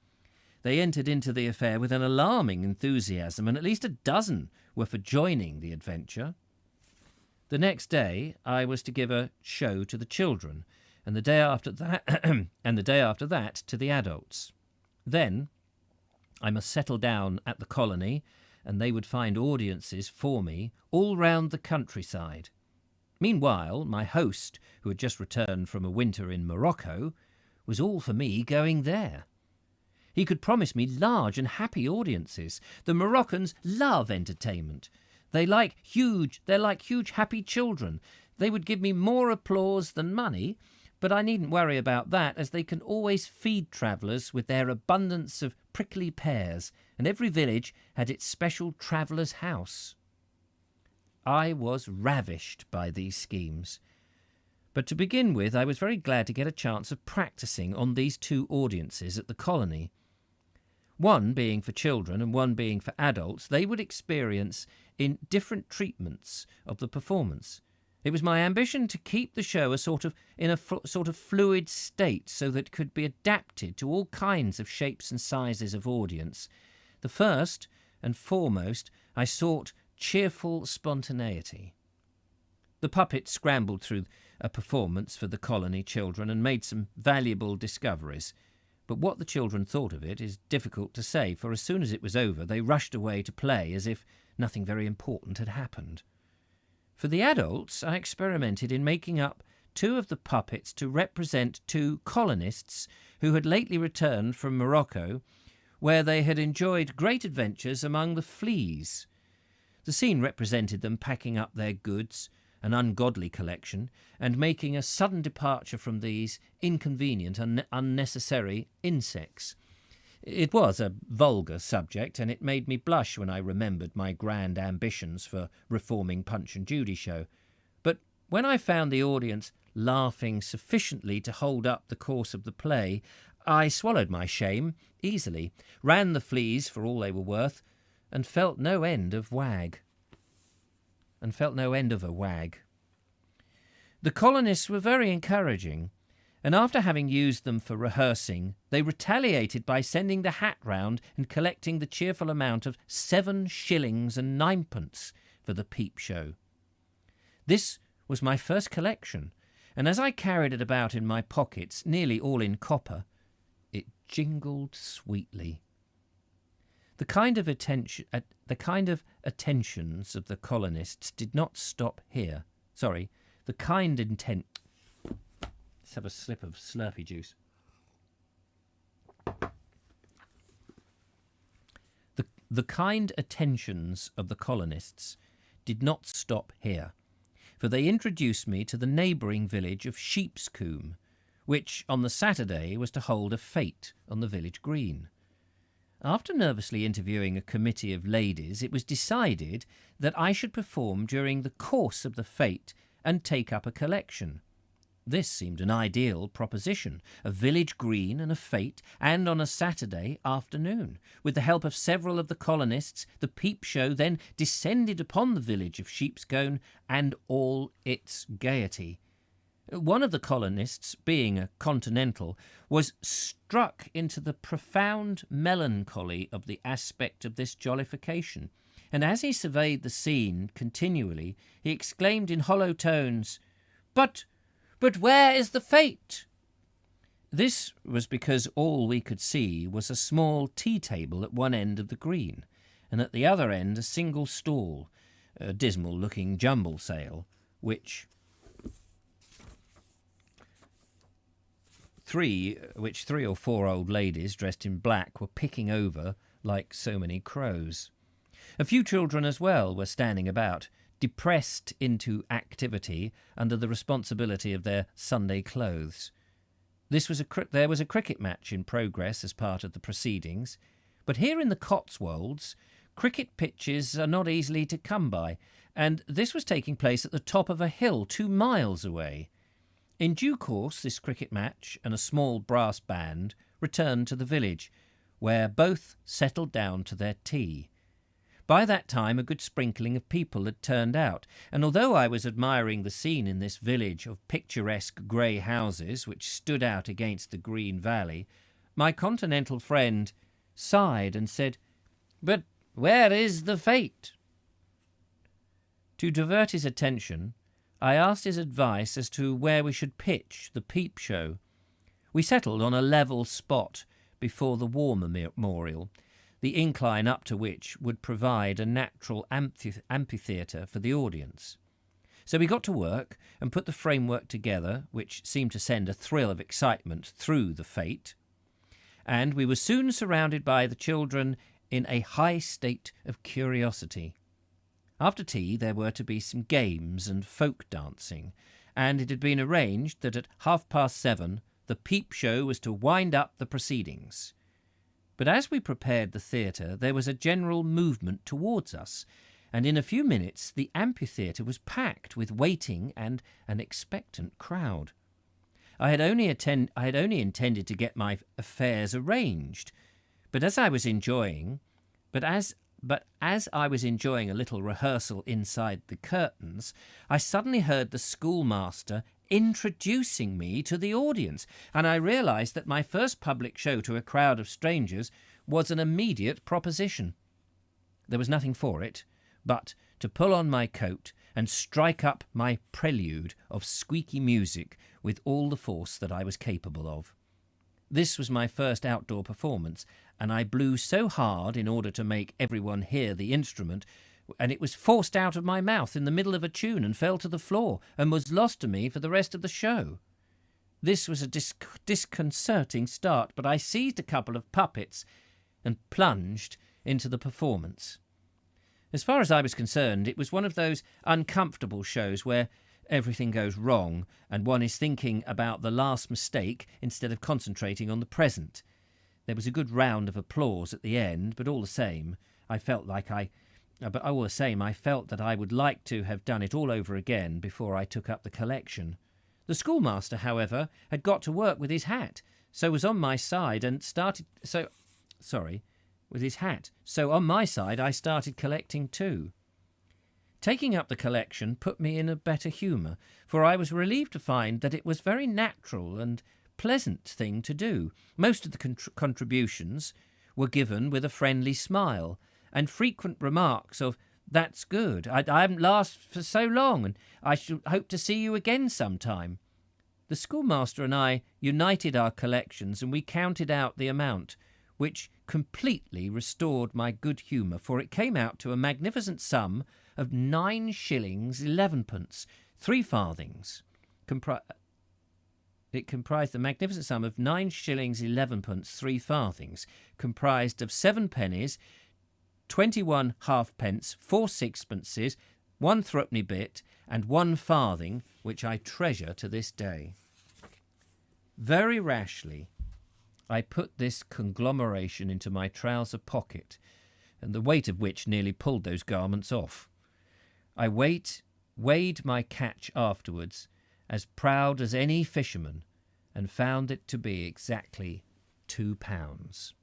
Speaker 1: They entered into the affair with an alarming enthusiasm, and at least a dozen were for joining the adventure. The next day I was to give a show to the children, and the day after that to the adults. Then I must settle down at the colony, and they would find audiences for me all round the countryside. Meanwhile, my host, who had just returned from a winter in Morocco, was all for me going there. He could promise me large and happy audiences. The Moroccans love entertainment. They're like huge happy children. They would give me more applause than money, but I needn't worry about that, as they can always feed travellers with their abundance of prickly pears, and every village had its special traveller's house. I was ravished by these schemes. But to begin with, I was very glad to get a chance of practising on these 2 audiences at the colony. One being for children and one being for adults, they would experience in different treatments of the performance. It was my ambition to keep the show in a sort of fluid state, so that it could be adapted to all kinds of shapes and sizes of audience. The first and foremost, I sought cheerful spontaneity. The puppet scrambled through a performance for the colony children and made some valuable discoveries. But what the children thought of it is difficult to say, for as soon as it was over, they rushed away to play as if nothing very important had happened. For the adults, I experimented in making up 2 of the puppets to represent 2 colonists who had lately returned from Morocco, where they had enjoyed great adventures among the fleas. The scene represented them packing up their goods, an ungodly collection, and making a sudden departure from these inconvenient and unnecessary insects. It was a vulgar subject, and it made me blush when I remembered my grand ambitions for reforming Punch and Judy show. But when I found the audience laughing sufficiently to hold up the course of the play, I swallowed my shame easily, ran the fleas for all they were worth, and felt no end of a wag. The colonists were very encouraging, and after having used them for rehearsing, they retaliated by sending the hat round and collecting the cheerful amount of 7 shillings and 9pence for the Peep show. This was my first collection, and as I carried it about in my pockets, nearly all in copper, it jingled sweetly. The kind of attentions of the colonists did not stop here. Let's have a sip of Slurpee juice. The kind attentions of the colonists did not stop here, for they introduced me to the neighbouring village of Sheepscombe, which on the Saturday was to hold a fete on the village green. After nervously interviewing a committee of ladies, it was decided that I should perform during the course of the fete and take up a collection. This seemed an ideal proposition, a village green and a fete, and on a Saturday afternoon. With the help of several of the colonists, the Peep show then descended upon the village of Sheepscombe and all its gaiety. One of the colonists, being a continental, was struck into the profound melancholy of the aspect of this jollification, and as he surveyed the scene continually, he exclaimed in hollow tones, But where is the fate?" This was because all we could see was a small tea table at one end of the green, and at the other end a single stall, a dismal-looking jumble sale, which three or four old ladies dressed in black were picking over like so many crows. A few children as well were standing about, depressed into activity under the responsibility of their Sunday clothes. There was a cricket match in progress as part of the proceedings, but here in the Cotswolds, cricket pitches are not easily to come by, and this was taking place at the top of a hill 2 miles away. In due course, this cricket match and a small brass band returned to the village, where both settled down to their tea. By that time a good sprinkling of people had turned out, and although I was admiring the scene in this village of picturesque grey houses which stood out against the green valley, my continental friend sighed and said, "But where is the fate?" To divert his attention, I asked his advice as to where we should pitch the Peep show. We settled on a level spot before the War Memorial, the incline up to which would provide a natural amphitheatre for the audience. So we got to work and put the framework together, which seemed to send a thrill of excitement through the fete, and we were soon surrounded by the children in a high state of curiosity. After tea there were to be some games and folk dancing, and it had been arranged that at 7:30 the Peep show was to wind up the proceedings. But as we prepared the theatre, there was a general movement towards us, and in a few minutes the amphitheatre was packed with waiting and an expectant crowd. I had only intended to get my affairs arranged, but as I was enjoying a little rehearsal inside the curtains, I suddenly heard the schoolmaster introducing me to the audience, and I realised that my first public show to a crowd of strangers was an immediate proposition. There was nothing for it but to pull on my coat and strike up my prelude of squeaky music with all the force that I was capable of. This was my first outdoor performance, and I blew so hard in order to make everyone hear the instrument, and it was forced out of my mouth in the middle of a tune and fell to the floor and was lost to me for the rest of the show. This was a disconcerting start, but I seized a couple of puppets and plunged into the performance. As far as I was concerned, it was one of those uncomfortable shows where everything goes wrong and one is thinking about the last mistake instead of concentrating on the present. There was a good round of applause at the end, but all the same, I felt that I would like to have done it all over again before I took up the collection. The schoolmaster, however, had got to work with his hat, so on my side I started collecting too. Taking up the collection put me in a better humour, for I was relieved to find that it was a very natural and pleasant thing to do. Most of the contributions were given with a friendly smile, and frequent remarks of, "That's good, I haven't laughed for so long, and I shall hope to see you again sometime." The schoolmaster and I united our collections, and we counted out the amount, which completely restored my good humour, for it came out to a magnificent sum of 9 shillings 11 3 farthings. It comprised the magnificent sum of 9 shillings 11 3 farthings, comprised of 7 pennies, 21 halfpence, 4 sixpences, 1 threepenny bit, and 1 farthing, which I treasure to this day. Very rashly, I put this conglomeration into my trouser pocket, and the weight of which nearly pulled those garments off. I weighed my catch afterwards, as proud as any fisherman, and found it to be exactly 2 pounds.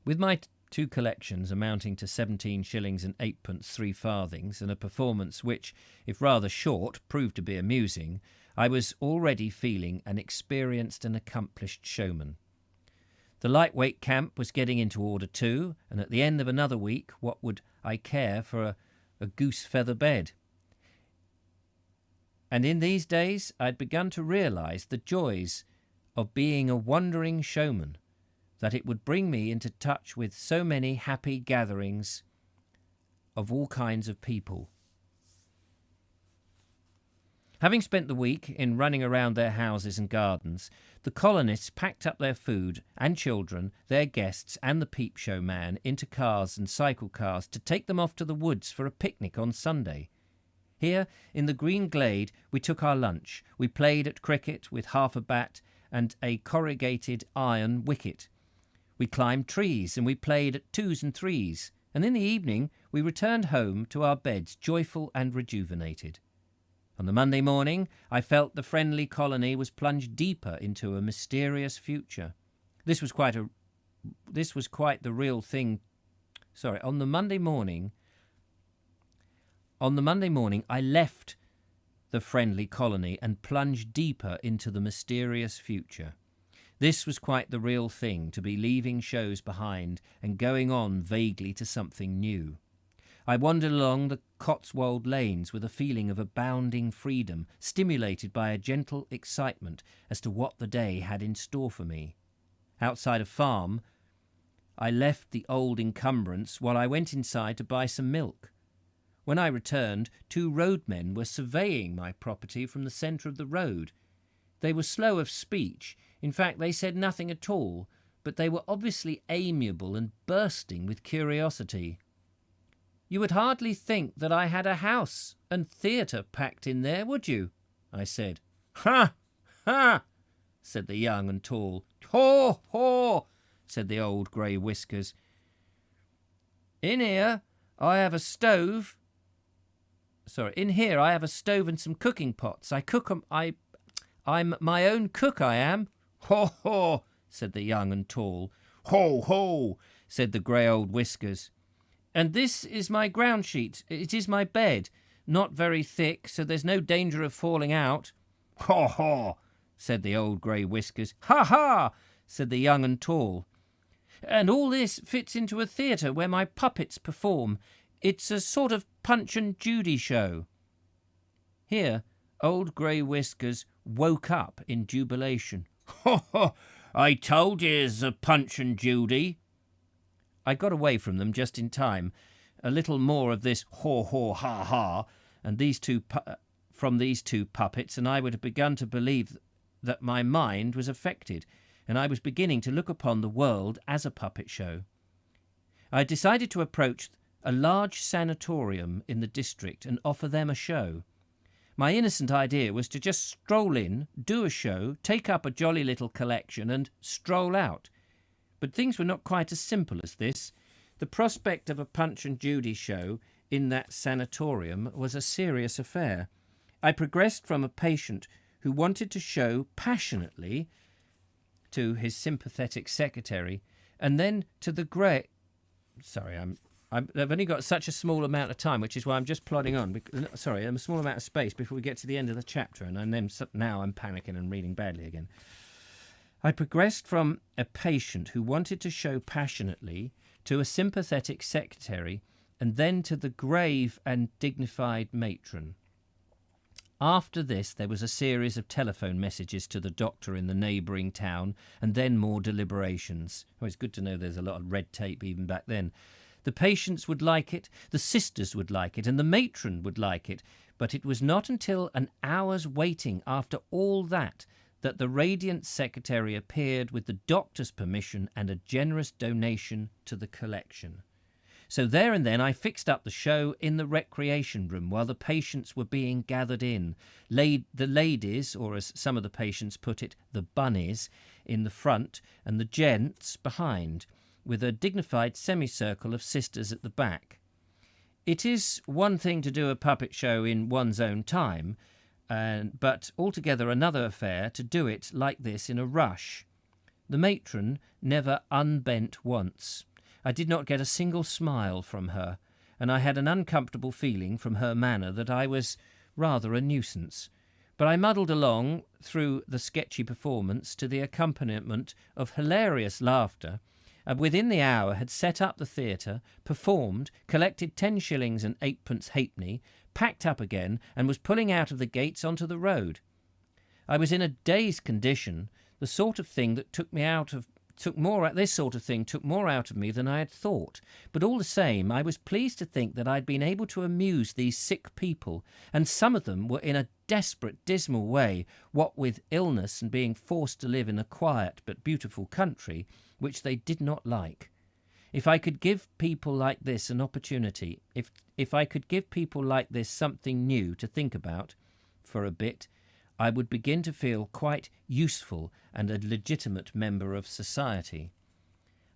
Speaker 1: With my 2 collections amounting to 17 shillings and 8pence 3 farthings, and a performance which, if rather short, proved to be amusing, I was already feeling an experienced and accomplished showman. The lightweight camp was getting into order too, and at the end of another week, what would I care for a goose feather bed? And in these days, I'd begun to realise the joys of being a wandering showman, that it would bring me into touch with so many happy gatherings of all kinds of people. Having spent the week in running around their houses and gardens, the colonists packed up their food and children, their guests and the Peep Show man into cars and cycle cars to take them off to the woods for a picnic on Sunday. Here, in the green glade, we took our lunch. We played at cricket with half a bat and a corrugated iron wicket. We climbed trees and we played at 2s and 3s, and in the evening we returned home to our beds joyful and rejuvenated. On the Monday morning, I felt the friendly colony was plunged deeper into a mysterious future. This was quite the real thing. Sorry, on the Monday morning, I left the friendly colony and plunged deeper into the mysterious future. This was quite the real thing, to be leaving shows behind and going on vaguely to something new. I wandered along the Cotswold lanes with a feeling of abounding freedom, stimulated by a gentle excitement as to what the day had in store for me. Outside a farm, I left the old encumbrance while I went inside to buy some milk. When I returned, 2 roadmen were surveying my property from the centre of the road. They were slow of speech. In fact, they said nothing at all, but they were obviously amiable and bursting with curiosity. "You would hardly think that I had a house and theatre packed in there, would you?" I said. "Ha! Ha!" said the young and tall. "Haw! Haw!" said the old grey whiskers. In here I have a stove and some cooking pots. I'm my own cook, I am." "Haw! Haw!" said the young and tall. "Ho! Ho!" said the grey old whiskers. "And this is my ground sheet. It is my bed. Not very thick, so there's no danger of falling out." "Haw! Haw!" said the old grey whiskers. "Ha! Ha!" said the young and tall. "And all this fits into a theatre where my puppets perform. It's a sort of Punch and Judy show." Here, old grey whiskers woke up in jubilation. "Ho! Ho! I told you it's a Punch and Judy." I got away from them just in time. A little more of this haw haw ha ha, and from these two puppets, and I would have begun to believe that my mind was affected, and I was beginning to look upon the world as a puppet show. I had decided to approach a large sanatorium in the district and offer them a show. My innocent idea was to just stroll in, do a show, take up a jolly little collection, and stroll out. But things were not quite as simple as this. The prospect of a Punch and Judy show in that sanatorium was a serious affair. I progressed from a patient who wanted to show passionately to his sympathetic secretary, and then to the grey... Sorry, I've only got such a small amount of time, which is why I'm just plodding on. Sorry, a small amount of space before we get to the end of the chapter, and now I'm panicking and reading badly again. I progressed from a patient who wanted to show passionately to a sympathetic secretary, and then to the grave and dignified matron. After this, there was a series of telephone messages to the doctor in the neighbouring town, and then more deliberations. Oh, it's good to know there's a lot of red tape even back then. The patients would like it, the sisters would like it, and the matron would like it, but it was not until an hour's waiting after all that the radiant secretary appeared with the doctor's permission and a generous donation to the collection. So there and then I fixed up the show in the recreation room while the patients were being gathered in. The ladies, or as some of the patients put it, the bunnies, in the front and the gents behind, with a dignified semicircle of sisters at the back. It is one thing to do a puppet show in one's own time, but altogether another affair to do it like this in a rush. The matron never unbent once. I did not get a single smile from her, and I had an uncomfortable feeling from her manner that I was rather a nuisance. But I muddled along through the sketchy performance to the accompaniment of hilarious laughter, and within the hour had set up the theatre, performed, collected 10 shillings and 8 halfpenny, packed up again, and was pulling out of the gates onto the road. I was in a dazed condition, the sort of thing that this sort of thing took more out of me than I had thought, but all the same I was pleased to think that I had been able to amuse these sick people, and some of them were in a desperate, dismal way, what with illness and being forced to live in a quiet but beautiful country, which they did not like. If I could give people like this an opportunity, if I could give people like this something new to think about for a bit, I would begin to feel quite useful and a legitimate member of society.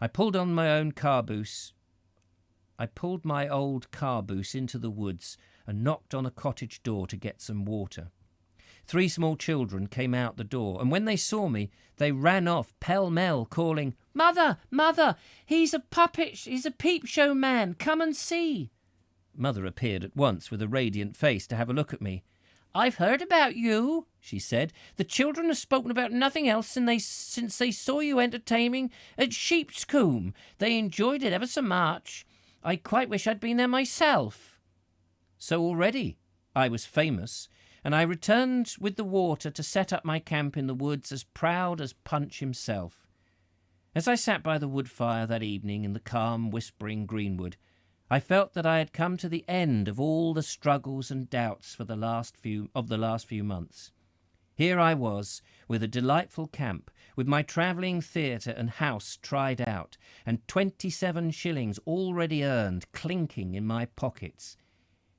Speaker 1: I pulled my old caboose into the woods and knocked on a cottage door to get some water. 3 small children came out the door, and when they saw me, they ran off pell-mell, calling, "Mother, mother, he's a peep show man, come and see." Mother appeared at once with a radiant face to have a look at me. "I've heard about you," she said. "The children have spoken about nothing else since they saw you entertaining at Sheep's Combe. They enjoyed it ever so much. I quite wish I'd been there myself." So already I was famous, and I returned with the water to set up my camp in the woods as proud as Punch himself. As I sat by the wood fire that evening in the calm, whispering greenwood, I felt that I had come to the end of all the struggles and doubts of the last few months. Here I was, with a delightful camp, with my travelling theatre and house tried out, and 27 shillings already earned clinking in my pockets.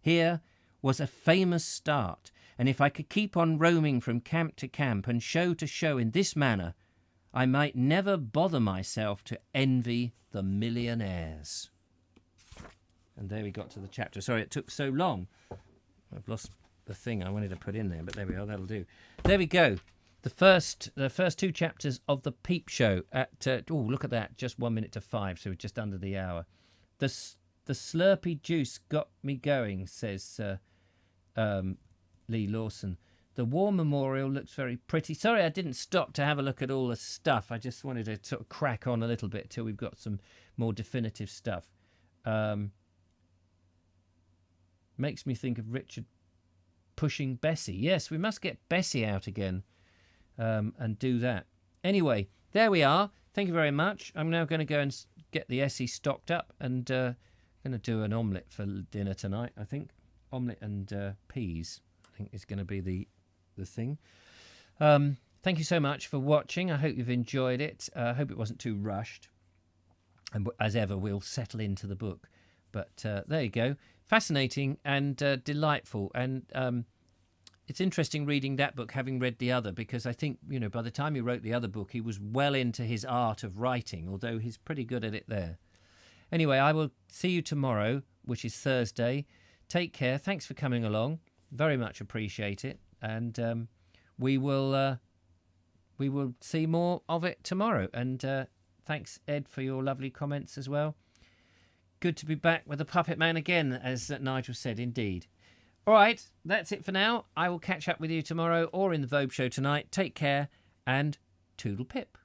Speaker 1: Here was a famous start, and if I could keep on roaming from camp to camp and show to show in this manner, I might never bother myself to envy the millionaires. And there we got to the chapter. Sorry, it took so long. I've lost the thing I wanted to put in there, but there we are. That'll do. There we go. The first 2 chapters of the Peep Show. Look at that! Just 1 minute to 5, so we're just under the hour. The slurpy juice got me going, says Lee Lawson. The War Memorial looks very pretty. Sorry, I didn't stop to have a look at all the stuff. I just wanted to sort of crack on a little bit till we've got some more definitive stuff. Makes me think of Richard pushing Bessie. Yes, we must get Bessie out again and do that. Anyway, there we are. Thank you very much. I'm now going to go and get the Essie stocked up and going to do an omelette for dinner tonight, I think. Omelette and peas, I think, is going to be the thing. Thank you so much for watching. I hope you've enjoyed it. I hope it wasn't too rushed. And as ever, we'll settle into the book. But there you go. Fascinating and delightful. And it's interesting reading that book, having read the other, because I think, by the time he wrote the other book, he was well into his art of writing, although he's pretty good at it there. Anyway, I will see you tomorrow, which is Thursday. Take care. Thanks for coming along. Very much appreciate it. And we will see more of it tomorrow. And thanks, Ed, for your lovely comments as well. Good to be back with the Puppet Man again, as Nigel said, indeed. All right, that's it for now. I will catch up with you tomorrow or in the Vogue show tonight. Take care and toodle pip.